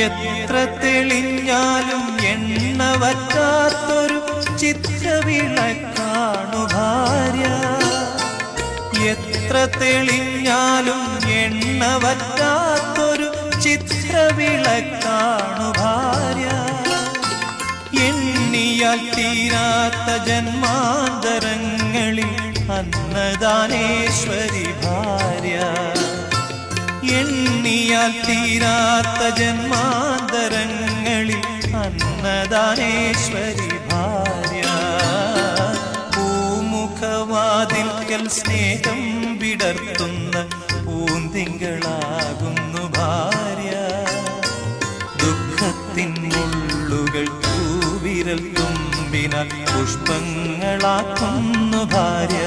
എത്ര തെളിഞ്ഞാലും എണ്ണ വറ്റാത്തൊരു ചിത്രവിളക്കാണു ഭാര്യ. എത്ര തെളിഞ്ഞാലും എണ്ണ വറ്റാത്തൊരു ചിത്രവിളക്കാണു ഭാര്യ. എണ്ണിയാൽ തീരാത്ത ജന്മാന്തരങ്ങളിൽ അന്നദാനേശ്വരി ഭാര്യ. എണ്ണിയാൽ തീരാത്ത ജന്മാന്തരങ്ങളിൽ അന്നദാനേശ്വരി ഭാര്യ. പൂമുഖവാതിൽക്കൽ സ്നേഹം വിടർത്തുന്ന പൂന്തിങ്കളാകുന്നു ഭാര്യ. ദുഃഖത്തിൻ മുള്ളുകൾ പൂവിരൽ തുമ്പിനാൽ പുഷ്പങ്ങളാക്കുന്നു ഭാര്യ.